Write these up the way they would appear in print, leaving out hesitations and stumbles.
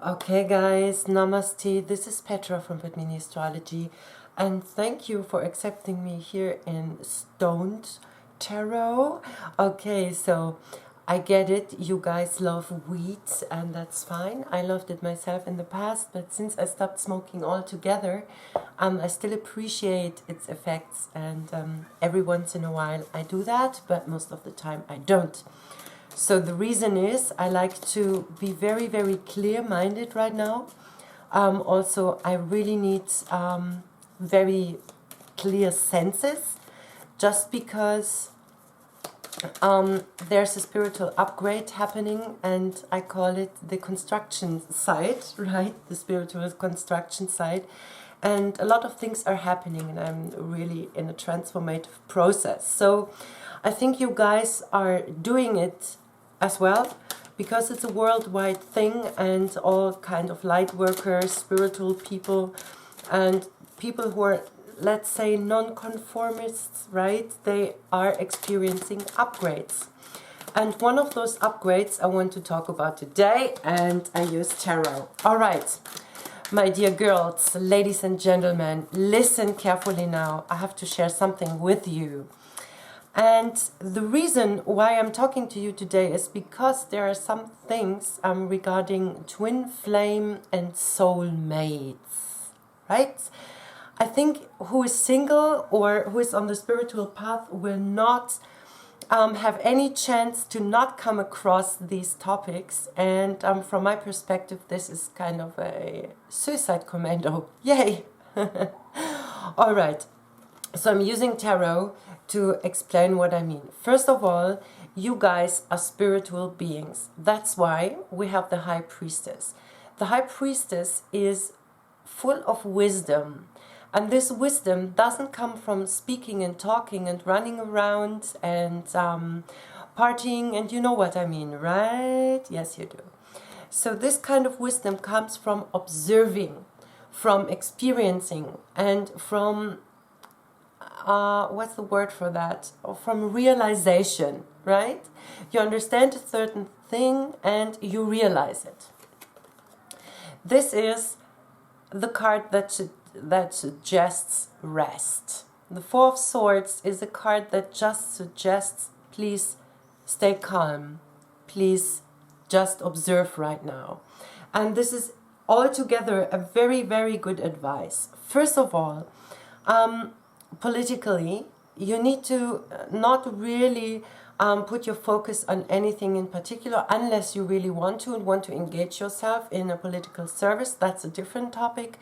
Okay guys, Namaste, this is Petra from Mini Astrology, and thank you for accepting me here in Stoned Tarot. Okay, so I get it, you guys love weed, and that's fine. I loved it myself in the past, but since I stopped smoking altogether, I still appreciate its effects, and every once in a while I do that, but most of the time I don't. So the reason is I like to be very, very clear-minded right now. Also, I really need very clear senses, just because there's a spiritual upgrade happening, and I call it the construction site, right? The spiritual construction site. And a lot of things are happening, and I'm really in a transformative process. So I think you guys are doing it as well, because it's a worldwide thing, and all kind of light workers, spiritual people, and people who are, let's say, non-conformists, right? They are experiencing upgrades. And one of those upgrades I want to talk about today, and I use tarot. All right, my dear girls, ladies and gentlemen, listen carefully now. I have to share something with you. And the reason why I'm talking to you today is because there are some things regarding twin flame and soulmates, right? I think who is single or who is on the spiritual path will not have any chance to not come across these topics. And from my perspective, this is kind of a suicide commando. Yay! All right. So I'm using tarot to explain what I mean. First of all, you guys are spiritual beings. That's why we have the High Priestess. The High Priestess is full of wisdom. And this wisdom doesn't come from speaking and talking and running around and partying, and you know what I mean, right? Yes, you do. So this kind of wisdom comes from observing, from experiencing, and from what's the word for that? From realization, right? You understand a certain thing and you realize it. This is the card that suggests rest. The Four of Swords is a card that just suggests, please stay calm. Please just observe right now. And this is altogether a very, very good advice. First of all, politically, you need to not really put your focus on anything in particular unless you really want to and want to engage yourself in a political service. That's a different topic.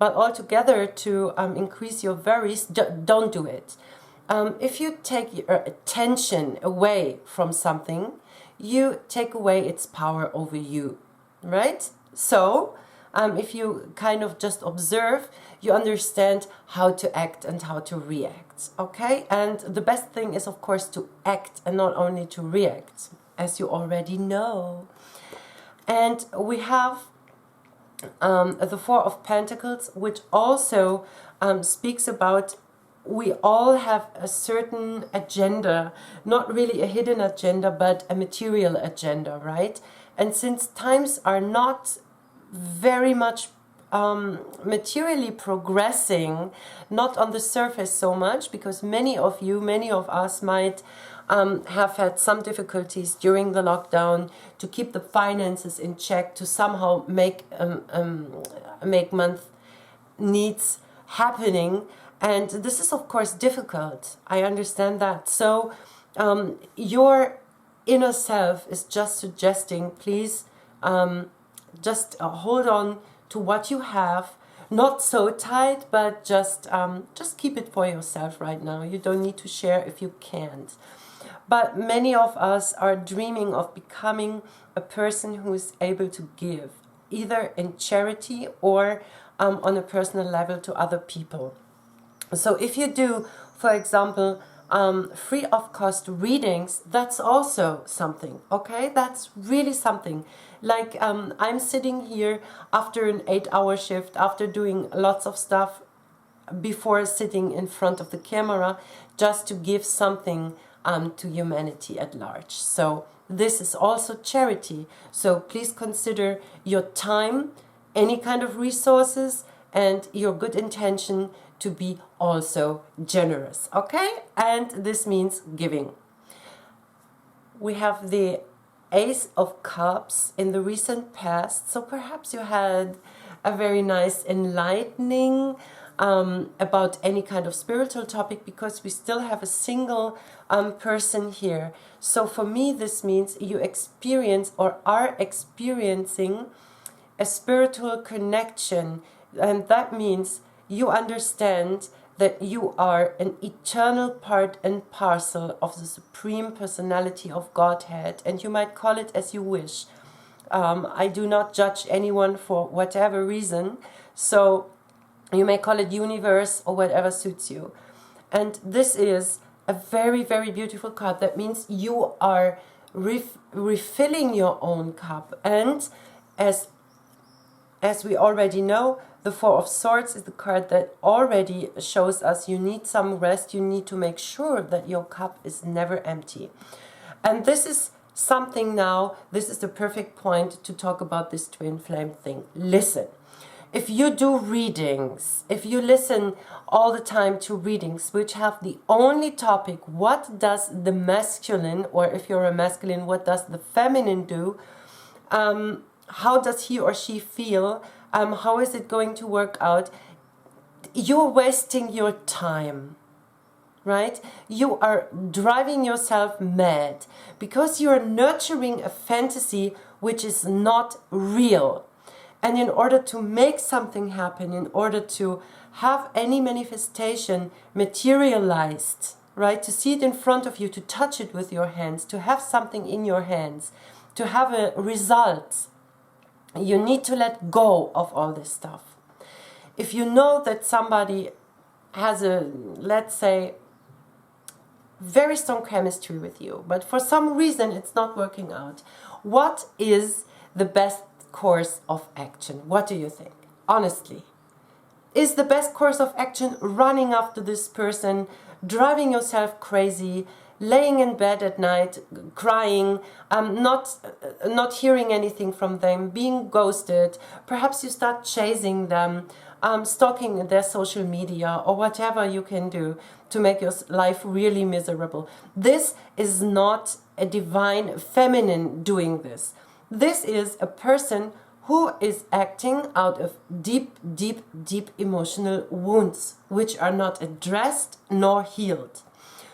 But altogether, to increase your worries, don't do it. If you take your attention away from something, you take away its power over you, right? So if you kind of just observe, you understand how to act and how to react, okay? And the best thing is, of course, to act and not only to react, as you already know. And we have the Four of Pentacles, which also speaks about we all have a certain agenda, not really a hidden agenda, but a material agenda, right? And since times are not very much materially progressing, not on the surface so much, because many of you, many of us might have had some difficulties during the lockdown to keep the finances in check, to somehow make month needs happening. And this is, of course, difficult. I understand that. So your inner self is just suggesting, please, just hold on to what you have, not so tight, but just keep it for yourself right now. You don't need to share if you can't. But many of us are dreaming of becoming a person who is able to give, either in charity or on a personal level to other people. So if you do, for example, free of cost readings, that's also something, okay? That's really something. Like I'm sitting here after an 8-hour shift, after doing lots of stuff before sitting in front of the camera, just to give something to humanity at large. So this is also charity. So please consider your time, any kind of resources, and your good intention to be also generous, okay? And this means giving. We have the Ace of Cups in the recent past, so perhaps you had a very nice enlightening about any kind of spiritual topic, because we still have a single person here. So for me this means you experience or are experiencing a spiritual connection, and that means you understand that you are an eternal part and parcel of the Supreme Personality of Godhead, and you might call it as you wish. I do not judge anyone for whatever reason, so you may call it universe or whatever suits you. And this is a very, very beautiful card. That means you are refilling your own cup, and as we already know, the Four of Swords is the card that already shows us you need some rest, you need to make sure that your cup is never empty. And this is something now, this is the perfect point to talk about this twin flame thing. Listen, if you do readings, if you listen all the time to readings which have the only topic, what does the masculine, or if you're a masculine, what does the feminine do, how does he or she feel, how is it going to work out, you're wasting your time, right? You are driving yourself mad because you're nurturing a fantasy which is not real. And in order to make something happen, in order to have any manifestation materialized, right, to see it in front of you, to touch it with your hands, to have something in your hands, to have a result, you need to let go of all this stuff. If you know that somebody has a, let's say, very strong chemistry with you, but for some reason it's not working out, what is the best course of action? What do you think? Honestly, is the best course of action running after this person, driving yourself crazy, laying in bed at night, crying, not hearing anything from them, being ghosted, perhaps you start chasing them, stalking their social media, or whatever you can do to make your life really miserable? This is not a divine feminine doing this. This is a person who is acting out of deep, deep, deep emotional wounds, which are not addressed nor healed.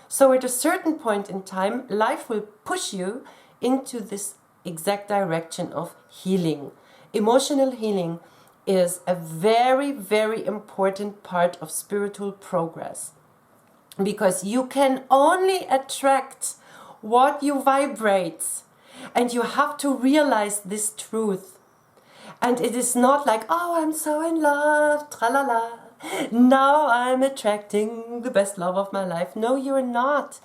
So at a certain point in time, life will push you into this exact direction of healing. Emotional healing is a very, very important part of spiritual progress, because you can only attract what you vibrate, and you have to realize this truth. And it is not like, oh, I'm so in love, tra-la-la, now I'm attracting the best love of my life. No, you're not,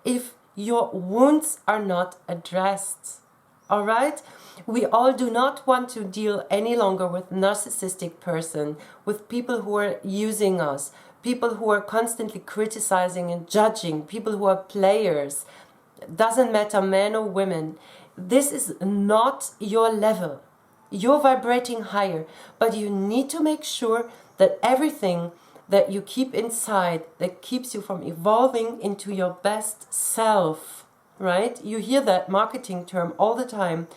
if your wounds are not addressed. All right? We all do not want to deal any longer with narcissistic person, with people who are using us, people who are constantly criticizing and judging, people who are players. Doesn't matter, men or women. This is not your level. You're vibrating higher, but you need to make sure that everything that you keep inside that keeps you from evolving into your best self, right? You hear that marketing term all the time.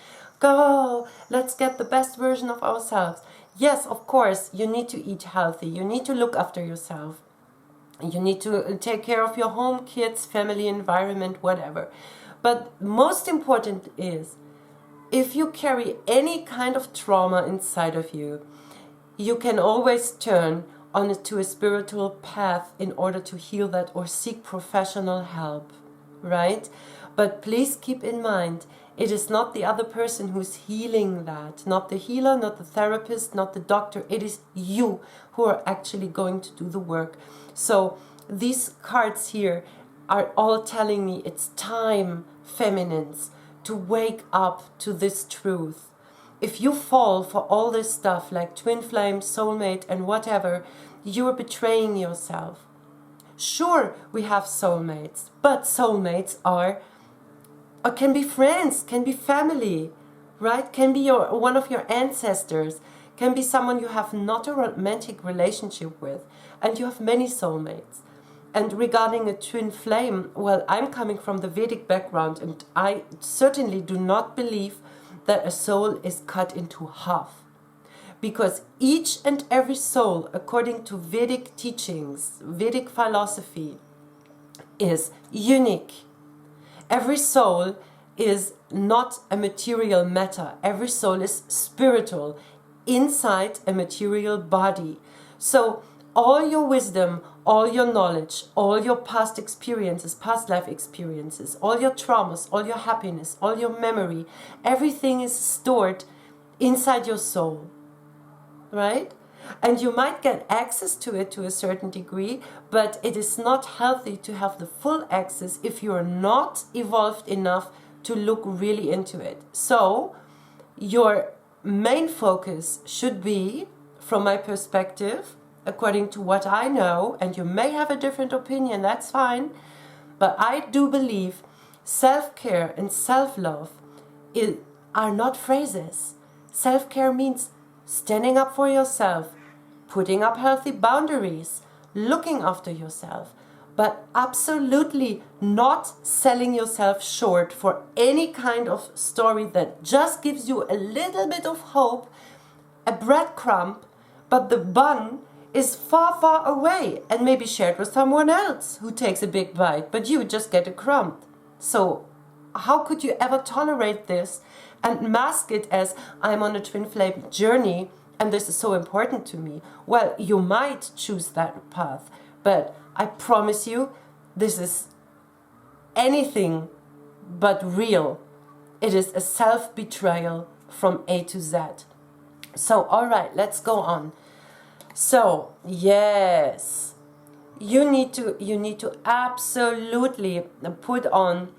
Go, let's get the best version of ourselves. Yes, of course, you need to eat healthy. You need to look after yourself. You need to take care of your home, kids, family, environment, whatever. But most important is, if you carry any kind of trauma inside of you, you can always turn onto a spiritual path in order to heal that, or seek professional help, right? But please keep in mind, it is not the other person who's healing that, not the healer, not the therapist, not the doctor. It is you who are actually going to do the work. So these cards here are all telling me it's time, feminines, to wake up to this truth. If you fall for all this stuff like twin flame, soulmate and whatever, you're betraying yourself. Sure, we have soulmates, but soulmates are or can be friends, can be family, right? Can be one of your ancestors, can be someone you have not a romantic relationship with, and you have many soulmates. And regarding a twin flame, well, I'm coming from the Vedic background, and I certainly do not believe that a soul is cut into half. Because each and every soul, according to Vedic teachings, Vedic philosophy, is unique. Every soul is not a material matter. Every soul is spiritual inside a material body. So all your wisdom, all your knowledge, all your past experiences, past life experiences, all your traumas, all your happiness, all your memory, everything is stored inside your soul, right? And you might get access to it to a certain degree, but it is not healthy to have the full access if you're not evolved enough to look really into it. So your main focus should be, from my perspective, according to what I know, and you may have a different opinion, that's fine, but I do believe self-care and self-love are not phrases. Self-care means standing up for yourself, putting up healthy boundaries, looking after yourself, but absolutely not selling yourself short for any kind of story that just gives you a little bit of hope, a breadcrumb, but the bun is far, far away and maybe shared with someone else who takes a big bite, but you just get a crumb. So how could you ever tolerate this and mask it as I'm on a twin flame journey and this is so important to me? Well, you might choose that path, but I promise you, this is anything but real. It is a self-betrayal from A to Z. So, all right, let's go on. So, yes, you need to absolutely put on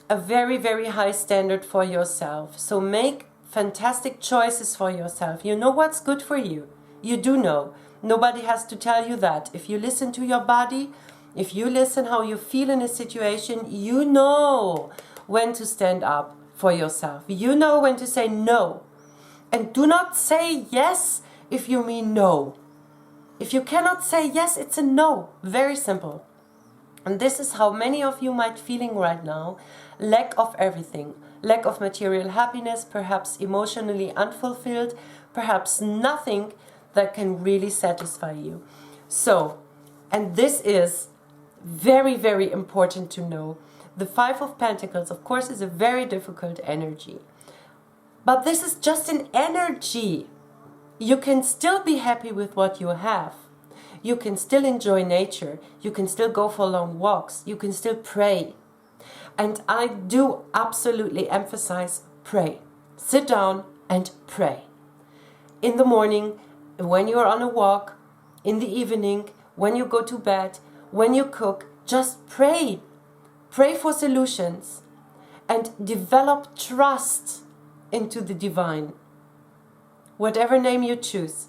a very, very high standard for yourself. So make fantastic choices for yourself. You know what's good for you. You do know. Nobody has to tell you that. If you listen to your body, if you listen how you feel in a situation, you know when to stand up for yourself. You know when to say no. And do not say yes if you mean no. If you cannot say yes, it's a no. Very simple. And this is how many of you might feeling right now. Lack of everything. Lack of material happiness, perhaps emotionally unfulfilled, perhaps nothing that can really satisfy you. So, and this is very, very important to know. The Five of Pentacles, of course, is a very difficult energy. But this is just an energy. You can still be happy with what you have. You can still enjoy nature. You can still go for long walks. You can still pray. And I do absolutely emphasize pray. Sit down and pray. In the morning, when you're on a walk, in the evening, when you go to bed, when you cook, just pray. Pray for solutions and develop trust into the divine. Whatever name you choose,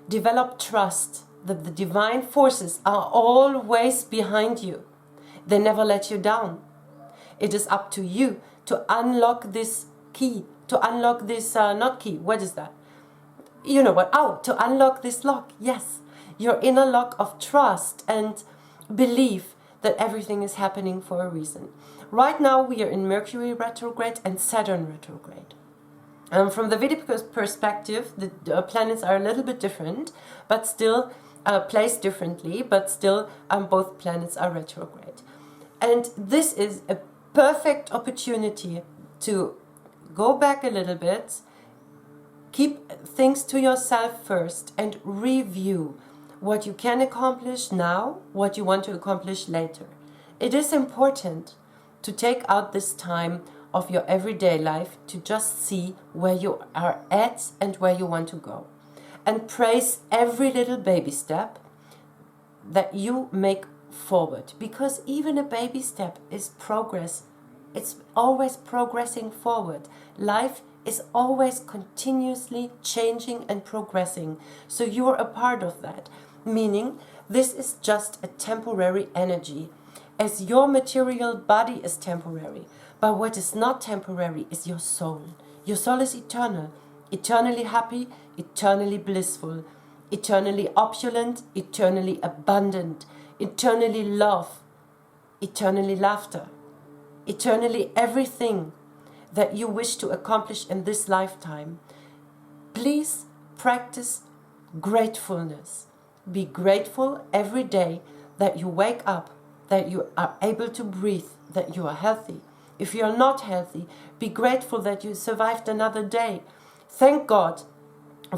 develop trust that the divine forces are always behind you. They never let you down. It is up to you to unlock this key, to unlock this, not key, what is that? You know what? Oh, to unlock this lock, yes. Your inner lock of trust and belief that everything is happening for a reason. Right now we are in Mercury retrograde and Saturn retrograde. From the Vedic perspective, the planets are a little bit different, but still placed differently, but still both planets are retrograde. And this is a perfect opportunity to go back a little bit, keep things to yourself first, and review what you can accomplish now, what you want to accomplish later. It is important to take out this time of your everyday life to just see where you are at and where you want to go. And praise every little baby step that you make forward. Because even a baby step is progress. It's always progressing forward. Life is always continuously changing and progressing. So you're a part of that. meaning this is just a temporary energy, as your material body is temporary. But what is not temporary is your soul. Your soul is eternal, eternally happy, eternally blissful, eternally opulent, eternally abundant, eternally love, eternally laughter, eternally everything that you wish to accomplish in this lifetime. Please practice gratefulness. Be grateful every day that you wake up, that you are able to breathe, that you are healthy. If you are not healthy, be grateful that you survived another day. Thank God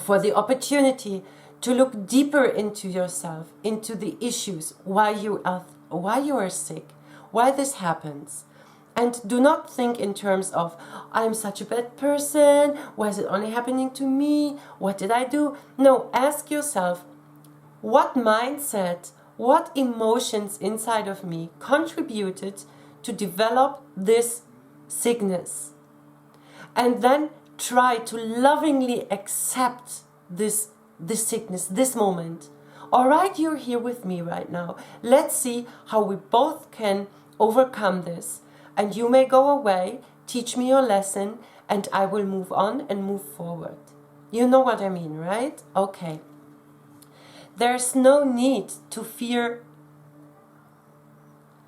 for the opportunity to look deeper into yourself, into the issues, why you are sick, why this happens. And do not think in terms of, I'm such a bad person, why is it only happening to me, what did I do? No, ask yourself, what mindset, what emotions inside of me contributed to develop this sickness? And then try to lovingly accept this sickness, this moment. All right, you're here with me right now. Let's see how we both can overcome this. And you may go away, teach me your lesson, and I will move on and move forward. You know what I mean, right? Okay. There's no need to fear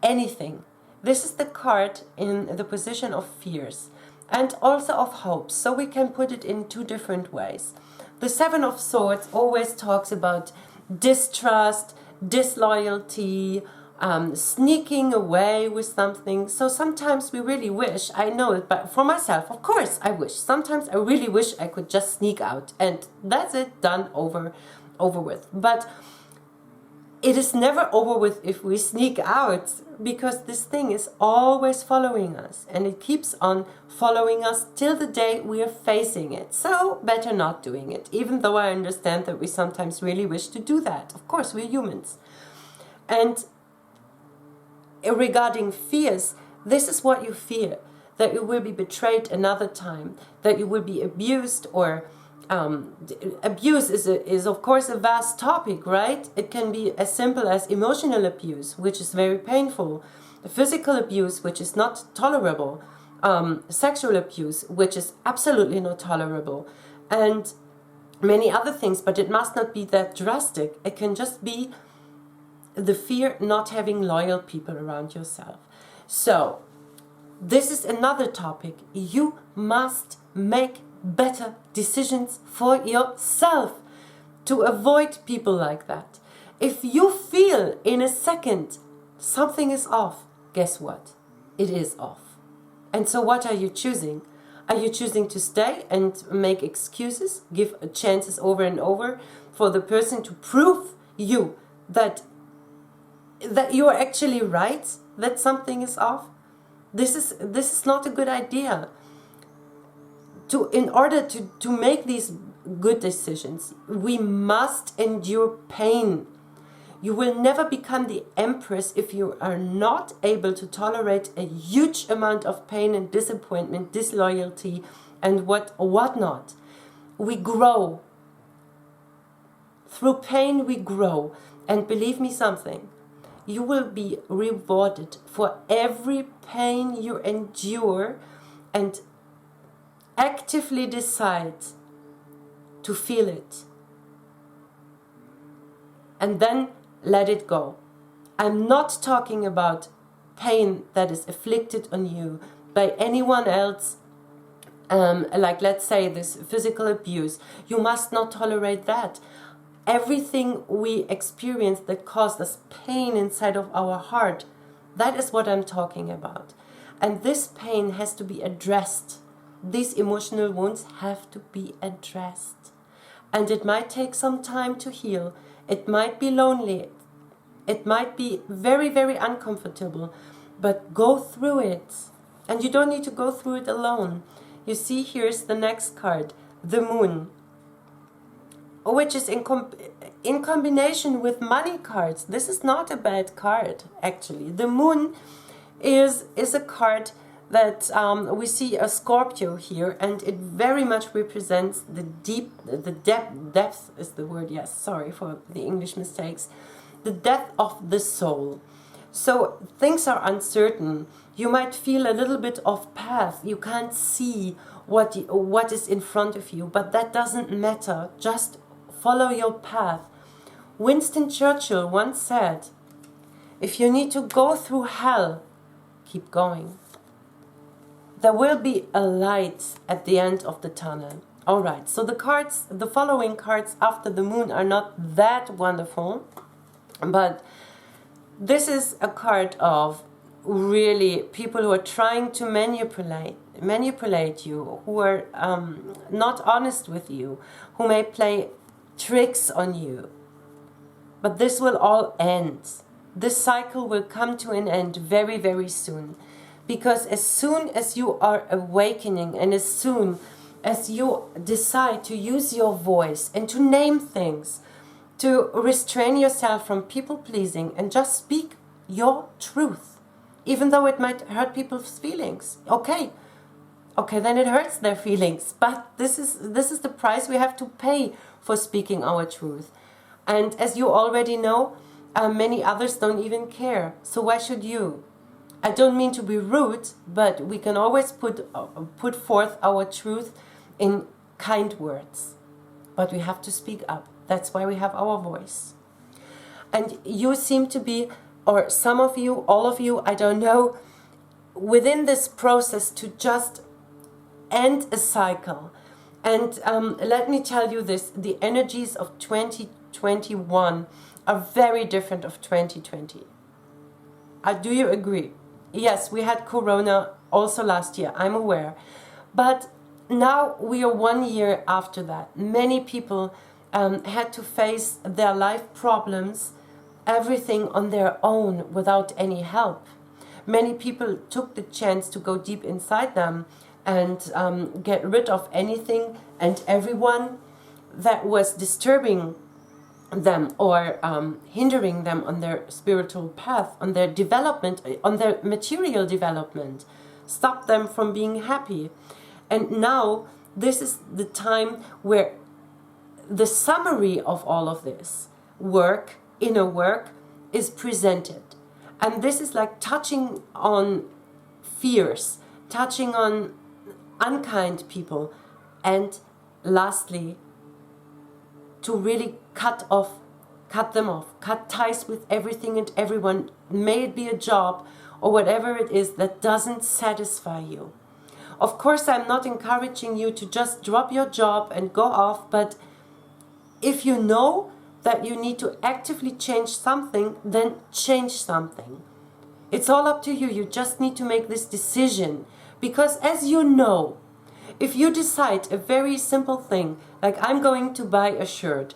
anything. This is the card in the position of fears and also of hopes. So we can put it in two different ways. The Seven of Swords always talks about distrust, disloyalty, sneaking away with something. So sometimes we really wish, I know it, but for myself, of course I wish. Sometimes I really wish I could just sneak out and that's it, done, over with. But it is never over with if we sneak out, because this thing is always following us and it keeps on following us till the day we are facing it. So better not doing it, even though I understand that we sometimes really wish to do that. Of course, we're humans. And regarding fears, this is what you fear, that you will be betrayed another time, that you will be abused, or abuse is of course a vast topic, right? It can be as simple as emotional abuse, which is very painful, physical abuse, which is not tolerable, sexual abuse, which is absolutely not tolerable, and many other things, but it must not be that drastic. It can just be the fear not having loyal people around yourself. So this is another topic. You must make better decisions for yourself to avoid people like that. If you feel in a second something is off, guess what? It is off. And so what are you choosing? Are you choosing to stay and make excuses, give chances over and over for the person to prove you that you are actually right, that something is off? This is not a good idea. In order to make these good decisions, we must endure pain. You will never become the empress if you are not able to tolerate a huge amount of pain and disappointment, disloyalty, and whatnot. We grow. Through pain we grow. And believe me something, you will be rewarded for every pain you endure, and actively decide to feel it and then let it go. I'm not talking about pain that is inflicted on you by anyone else, like let's say this physical abuse. You must not tolerate that. Everything we experience that caused us pain inside of our heart, that is what I'm talking about. And this pain has to be addressed. These emotional wounds have to be addressed. And it might take some time to heal. It might be lonely. It might be very, very uncomfortable. But go through it. And you don't need to go through it alone. You see, here's the next card, the Moon, which is in combination with money cards. This is not a bad card, actually. The Moon is a card that we see a Scorpio here, and it very much represents the depth is the word, yes, sorry for the English mistakes, the depth of the soul. So things are uncertain. You might feel a little bit off path. You can't see what is in front of you, but that doesn't matter. Just follow your path. Winston Churchill once said, if you need to go through hell, keep going. There will be a light at the end of the tunnel. All right, so the following cards after the moon are not that wonderful, but this is a card of really people who are trying to manipulate you, who are not honest with you, who may play tricks on you. But this will all end. This cycle will come to an end very, very soon. Because as soon as you are awakening and as soon as you decide to use your voice and to name things, to restrain yourself from people-pleasing and just speak your truth, even though it might hurt people's feelings. Okay, then it hurts their feelings, but this is the price we have to pay for speaking our truth. And as you already know, many others don't even care. So why should you? I don't mean to be rude, but we can always put forth our truth in kind words. But we have to speak up. That's why we have our voice. And you seem to be, or some of you, all of you, I don't know, within this process to just end a cycle. And let me tell you this, the energies of 2021 are very different of 2020. Do you agree? Yes, we had Corona also last year, I'm aware. But now we are 1 year after that. Many people had to face their life problems, everything on their own without any help. Many people took the chance to go deep inside them and get rid of anything and everyone that was disturbing them or hindering them on their spiritual path, on their development, on their material development, stop them from being happy. And now this is the time where the summary of all of this work, inner work, is presented. And this is like touching on fears, touching on unkind people, and lastly, to really cut them off, cut ties with everything and everyone, may it be a job or whatever it is that doesn't satisfy you. Of course, I'm not encouraging you to just drop your job and go off, but if you know that you need to actively change something, then change something. It's all up to you. You just need to make this decision. Because as you know, if you decide a very simple thing, like I'm going to buy a shirt,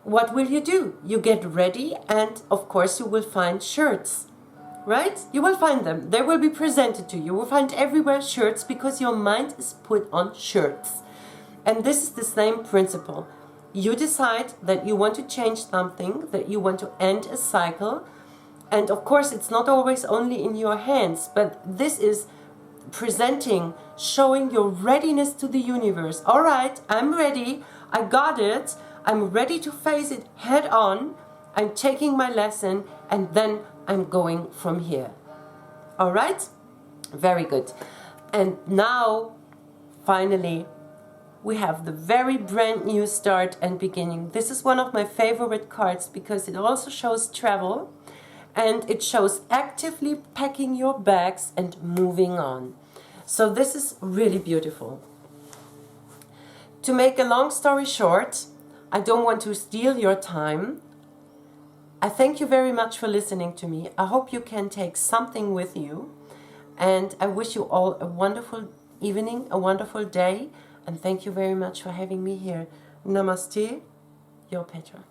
what will you do? You get ready and of course you will find shirts, right? You will find them. They will be presented to you. You will find everywhere shirts because your mind is put on shirts. And this is the same principle. You decide that you want to change something, that you want to end a cycle. And of course it's not always only in your hands, but this is presenting, showing your readiness to the universe. All right, I'm ready. I got it. I'm ready to face it head on. I'm taking my lesson and then I'm going from here. All right? Very good. And now, finally, we have the very brand new start and beginning. This is one of my favorite cards because it also shows travel and it shows actively packing your bags and moving on. So this is really beautiful. To make a long story short, I don't want to steal your time. I thank you very much for listening to me. I hope you can take something with you. And I wish you all a wonderful evening, a wonderful day. And thank you very much for having me here. Namaste, your Petra.